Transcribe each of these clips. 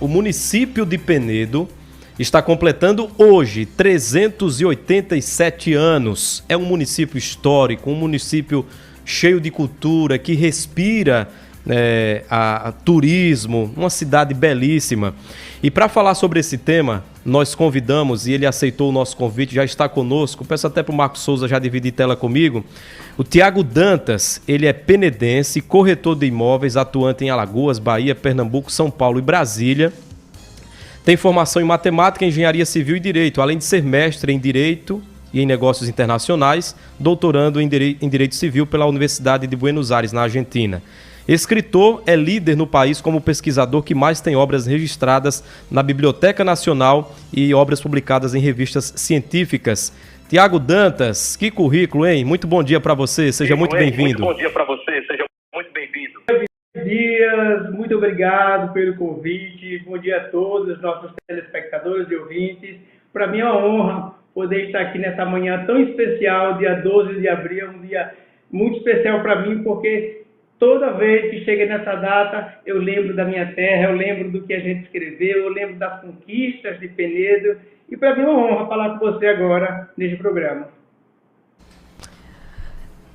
O município de Penedo está completando hoje 387 anos. É um município histórico, um município cheio de cultura, que respira a turismo, uma cidade belíssima. E para falar sobre esse tema, nós convidamos, e ele aceitou o nosso convite, já está conosco, peço até para o Marcos Souza já dividir tela comigo, o Tiago Dantas. Ele é penedense, corretor de imóveis, atuante em Alagoas, Bahia, Pernambuco, São Paulo e Brasília. Tem formação em matemática, engenharia civil e direito, além de ser mestre em direito e em negócios internacionais, doutorando em direito civil pela Universidade de Buenos Aires, na Argentina. Escritor, é líder no país como pesquisador que mais tem obras registradas na Biblioteca Nacional e obras publicadas em revistas científicas. Tiago Dantas, que currículo, hein? Muito bom dia para você, seja muito bem-vindo. Muito bom dia para você, seja muito bem-vindo. Bom dia, muito obrigado pelo convite, bom dia a todos os nossos telespectadores e ouvintes. Para mim é uma honra poder estar aqui nessa manhã tão especial, dia 12 de abril, um dia muito especial para mim, porque toda vez que chega nessa data, eu lembro da minha terra, eu lembro do que a gente escreveu, eu lembro das conquistas de Penedo, e para mim é uma honra falar com você agora neste programa.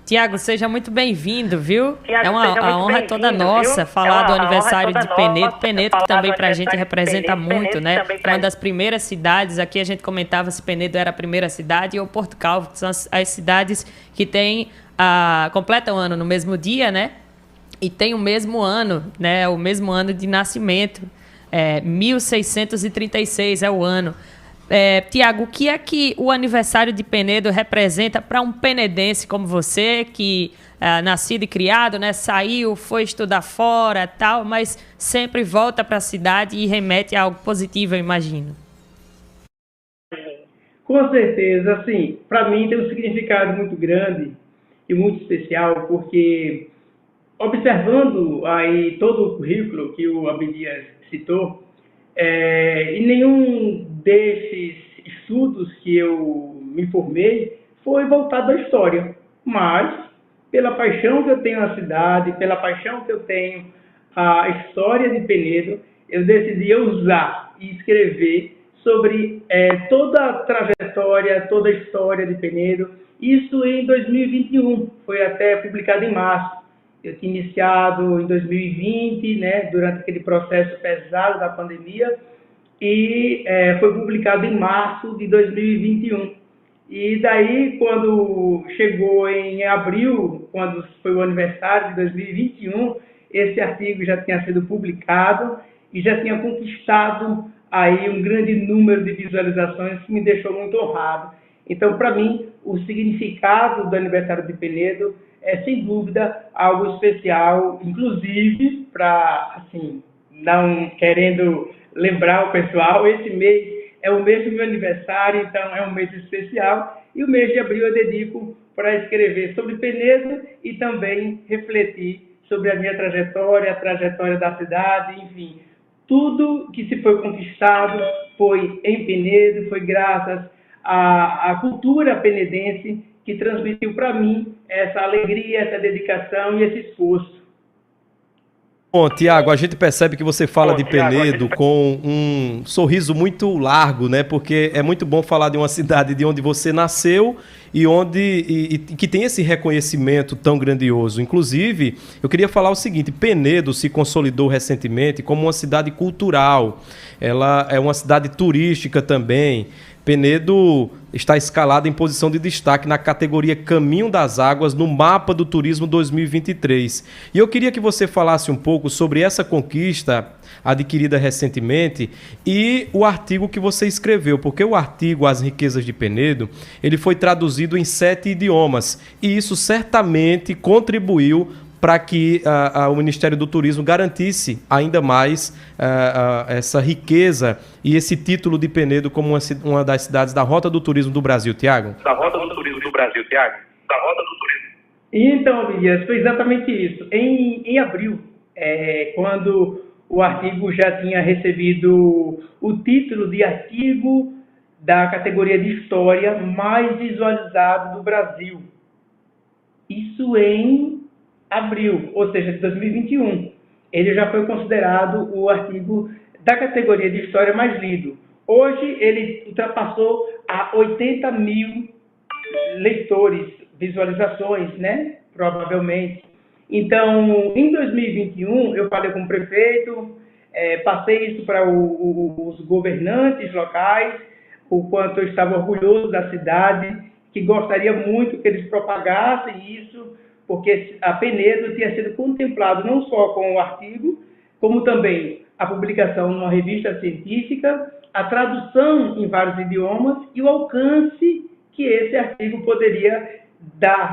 Tiago, seja muito bem-vindo, viu? Tiago, a honra é toda nossa falar do aniversário de Penedo. Penedo que também para a gente representa muito, né? Uma das primeiras cidades, aqui a gente comentava se Penedo era a primeira cidade, ou Porto Calvo, que são as cidades que completam o ano no mesmo dia, né? E tem o mesmo ano, né? O mesmo ano de nascimento. 1636 é o ano. Tiago, o que é que o aniversário de Penedo representa para um penedense como você, que nascido e criado, né? Saiu, foi estudar fora, tal, mas sempre volta para a cidade e remete a algo positivo, eu imagino. Com certeza, assim, para mim tem um significado muito grande e muito especial, porque observando aí todo o currículo que o Abdias citou, em nenhum desses estudos que eu me formei foi voltado à história, mas pela paixão que eu tenho na cidade, pela paixão que eu tenho a história de Penedo, eu decidi usar e escrever sobre toda a trajetória, toda a história de Penedo. Isso em 2021, foi até publicado em março. Eu tinha iniciado em 2020, né, durante aquele processo pesado da pandemia, e foi publicado em março de 2021. E daí, quando chegou em abril, quando foi o aniversário de 2021, esse artigo já tinha sido publicado e já tinha conquistado aí um grande número de visualizações, que me deixou muito honrado. Então, para mim, o significado do aniversário de Penedo é, sem dúvida, algo especial, inclusive, para, assim, não querendo lembrar o pessoal, esse mês é o mês do meu aniversário, então é um mês especial, e o mês de abril eu dedico para escrever sobre Penedo e também refletir sobre a minha trajetória, a trajetória da cidade, enfim. Tudo que se foi conquistado foi em Penedo, foi graças à cultura penedense, que transmitiu para mim essa alegria, essa dedicação e esse esforço. Bom, Tiago, a gente percebe que você fala de Penedo com um sorriso muito largo, né? Porque é muito bom falar de uma cidade de onde você nasceu e que tem esse reconhecimento tão grandioso. Inclusive, eu queria falar o seguinte: Penedo se consolidou recentemente como uma cidade cultural. Ela é uma cidade turística também. Penedo está escalada em posição de destaque na categoria Caminho das Águas no Mapa do Turismo 2023. E eu queria que você falasse um pouco sobre essa conquista adquirida recentemente e o artigo que você escreveu, porque o artigo As Riquezas de Penedo, ele foi traduzido em 7 idiomas e isso certamente contribuiu para que o Ministério do Turismo garantisse ainda mais essa riqueza e esse título de Penedo como uma das cidades da Rota do Turismo do Brasil, Tiago? Da Rota do Turismo do Brasil, Tiago. Da Rota do Turismo. Então, Abdias, foi exatamente isso. Em abril, quando o artigo já tinha recebido o título de artigo da categoria de História mais visualizado do Brasil. Isso em abril, ou seja, de 2021. Ele já foi considerado o artigo da categoria de história mais lido. Hoje ele ultrapassou a 80 mil leitores, visualizações, né? Provavelmente. Então, em 2021, eu falei com o prefeito, passei isso para os governantes locais, o quanto eu estava orgulhoso da cidade, que gostaria muito que eles propagassem isso, porque a Penedo tinha sido contemplado não só com o artigo, como também a publicação numa revista científica, a tradução em vários idiomas e o alcance que esse artigo poderia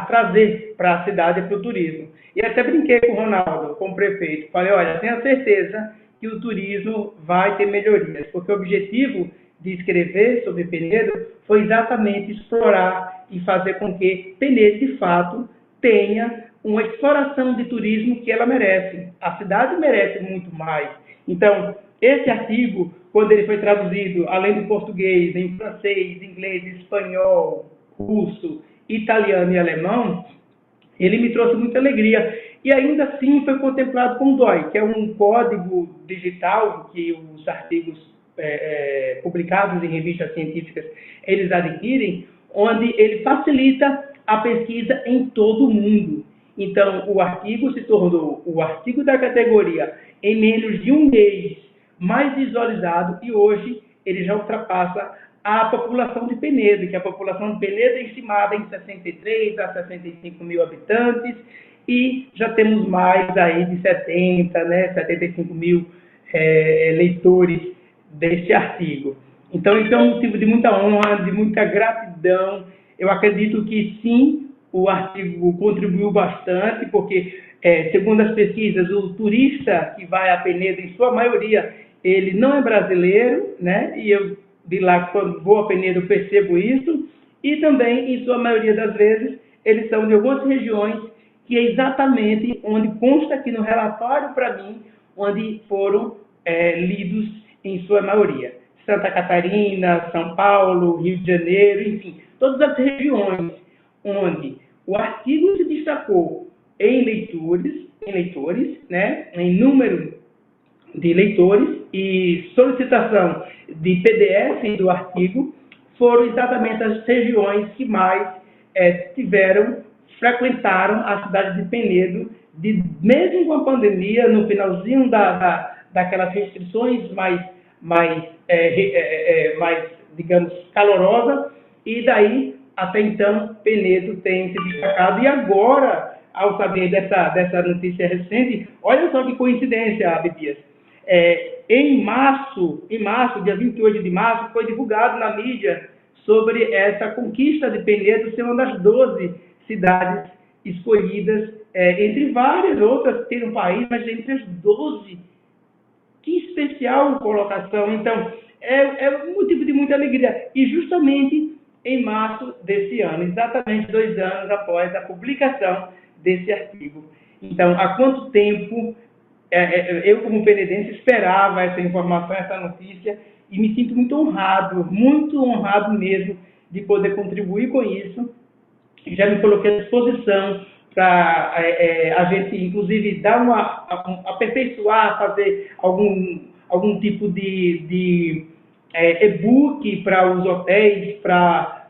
trazer para a cidade e para o turismo. E até brinquei com o Ronaldo, com o prefeito, falei, olha, tenho certeza que o turismo vai ter melhorias, porque o objetivo de escrever sobre Penedo foi exatamente explorar e fazer com que Penedo, de fato, tenha uma exploração de turismo que ela merece. A cidade merece muito mais. Então, esse artigo, quando ele foi traduzido, além do português, em francês, inglês, espanhol, russo, italiano e alemão, ele me trouxe muita alegria. E ainda assim foi contemplado com o DOI, que é um código digital que os artigos publicados em revistas científicas eles adquirem, onde ele facilita a pesquisa em todo o mundo. Então, o artigo se tornou o artigo da categoria em menos de um mês mais visualizado e hoje ele já ultrapassa a população de Penedo, que a população de Penedo é estimada em 63 a 65 mil habitantes e já temos mais aí de 70, né, 75 mil leitores desse artigo. Então, isso é um motivo de muita honra, de muita gratidão. Eu acredito que sim, o artigo contribuiu bastante, porque, segundo as pesquisas, o turista que vai a Penedo, em sua maioria, ele não é brasileiro, né? E eu, de lá, quando vou a Penedo, percebo isso. E também, em sua maioria das vezes, eles são de algumas regiões que é exatamente onde consta aqui no relatório para mim, onde foram lidos em sua maioria. Santa Catarina, São Paulo, Rio de Janeiro, enfim, todas as regiões onde o artigo se destacou em leitores, né, em número de leitores e solicitação de PDF do artigo, foram exatamente as regiões que mais frequentaram a cidade de Penedo, mesmo com a pandemia, no finalzinho daquelas restrições mais, digamos, calorosa, e daí, até então, Penedo tem se destacado. E agora, ao saber dessa notícia recente, olha só que coincidência, Abdias. Em março, dia 28 de março, foi divulgado na mídia sobre essa conquista de Penedo ser uma das 12 cidades escolhidas, entre várias outras que tem no país, mas entre as 12. Que especial colocação. Então, é um motivo de muita alegria. E justamente em março desse ano, exatamente 2 anos após a publicação desse artigo. Então, há quanto tempo eu, como penedense, esperava essa informação, essa notícia, e me sinto muito honrado mesmo, de poder contribuir com isso. Já me coloquei à disposição para a gente, inclusive, aperfeiçoar, fazer algum tipo de e-book para os hotéis, para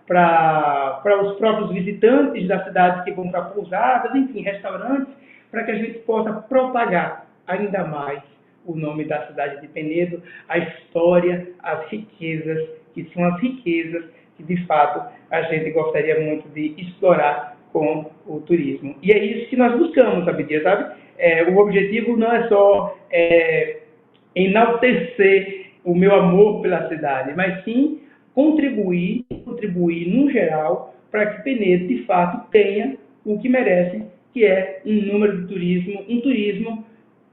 os próprios visitantes da cidade que vão para pousadas, enfim, restaurantes, para que a gente possa propagar ainda mais o nome da cidade de Penedo, a história, as riquezas, que são as riquezas que, de fato, a gente gostaria muito de explorar com o turismo. E é isso que nós buscamos, sabe? O objetivo não é só enaltecer o meu amor pela cidade, mas sim contribuir no geral, para que Penedo, de fato, tenha o que merece, que é um número de turismo, um turismo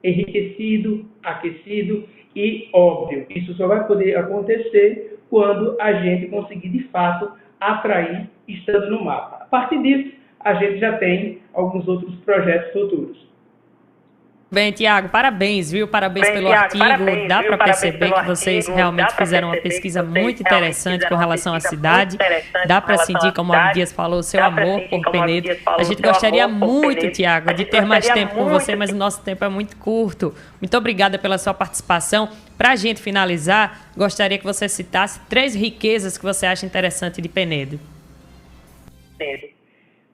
enriquecido, aquecido e óbvio. Isso só vai poder acontecer quando a gente conseguir, de fato, atrair estando no mapa. A partir disso, a gente já tem alguns outros projetos futuros. Bem, Tiago, parabéns, viu? Parabéns pelo artigo. Dá para perceber que vocês realmente fizeram uma pesquisa muito interessante com relação à cidade. Dá para sentir, como o Abdias falou, o seu amor por Penedo. A gente gostaria muito, Tiago, de ter mais tempo com você, mas o nosso tempo é muito curto. Muito obrigada pela sua participação. Para a gente finalizar, gostaria que você citasse 3 riquezas que você acha interessante de Penedo.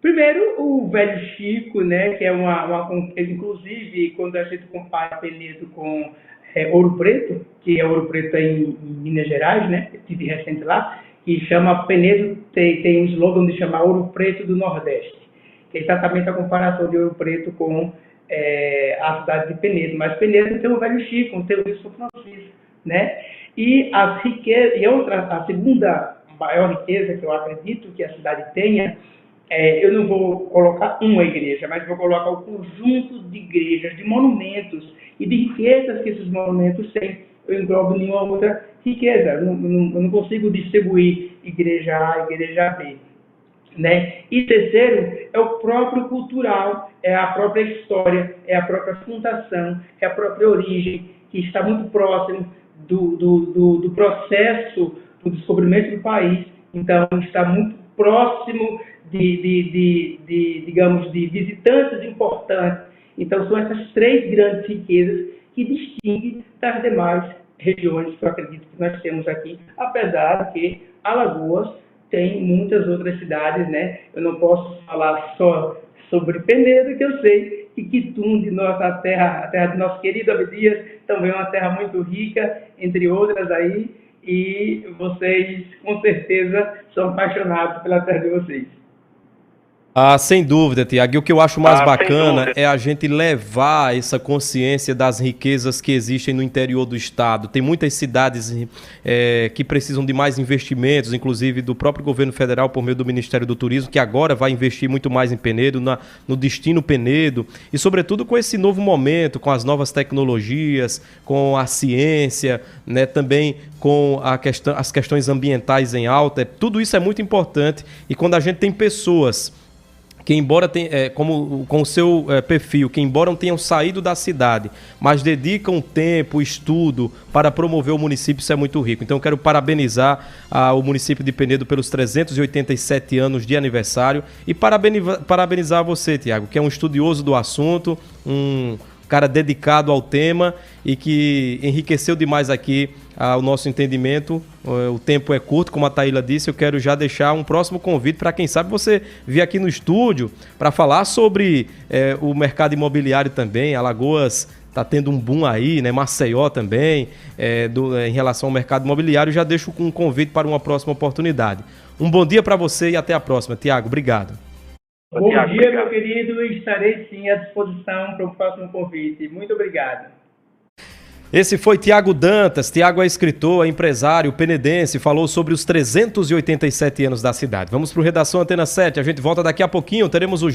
Primeiro, o Velho Chico, né, que é inclusive, quando a gente compara Penedo com Ouro Preto, que é Ouro Preto em Minas Gerais, né, eu estive recente lá, que chama Penedo, tem um slogan de chamar Ouro Preto do Nordeste, que é exatamente a comparação de Ouro Preto com a cidade de Penedo. Mas Penedo tem o Velho Chico, tem o Rio São Francisco, né, e as riquezas, a segunda maior riqueza que eu acredito que a cidade tenha, eu não vou colocar uma igreja, mas vou colocar o conjunto de igrejas, de monumentos e de riquezas que esses monumentos têm. Eu englobo nenhuma outra riqueza. Eu não consigo distribuir igreja A, igreja B. Né? E terceiro, é o próprio cultural, é a própria história, é a própria fundação, é a própria origem, que está muito próximo do processo do descobrimento do país. Então, está muito próximo digamos, de visitantes importantes. Então, são essas 3 grandes riquezas que distinguem das demais regiões que eu acredito que nós temos aqui, apesar que Alagoas tem muitas outras cidades, né? Eu não posso falar só sobre Penedo, que eu sei que Quitumbe, nossa terra, a terra do nosso querido Abdias, também é uma terra muito rica, entre outras aí, e vocês, com certeza, são apaixonados pela terra de vocês. Ah, sem dúvida, Tiago. E o que eu acho mais bacana é a gente levar essa consciência das riquezas que existem no interior do estado. Tem muitas cidades que precisam de mais investimentos, inclusive do próprio governo federal por meio do Ministério do Turismo, que agora vai investir muito mais em Penedo, no Destino Penedo, e sobretudo com esse novo momento, com as novas tecnologias, com a ciência, né, também com as questões ambientais em alta. Tudo isso é muito importante, e quando a gente tem pessoas que embora com o seu perfil, que embora não tenham saído da cidade, mas dedicam tempo, estudo para promover o município, isso é muito rico. Então eu quero parabenizar o município de Penedo pelos 387 anos de aniversário e parabenizar você, Tiago, que é um estudioso do assunto, um cara dedicado ao tema e que enriqueceu demais aqui o nosso entendimento. O tempo é curto, como a Taíla disse. Eu quero já deixar um próximo convite para quem sabe você vir aqui no estúdio para falar sobre o mercado imobiliário também. Alagoas está tendo um boom aí, né? Maceió também, em relação ao mercado imobiliário. Já deixo um convite para uma próxima oportunidade. Um bom dia para você e até a próxima. Tiago, obrigado. Bom dia, meu querido. Estarei sim à disposição para o próximo convite. Muito obrigado. Esse foi Tiago Dantas. Tiago é escritor, é empresário, penedense, falou sobre os 387 anos da cidade. Vamos para o Redação Antena 7. A gente volta daqui a pouquinho. Teremos o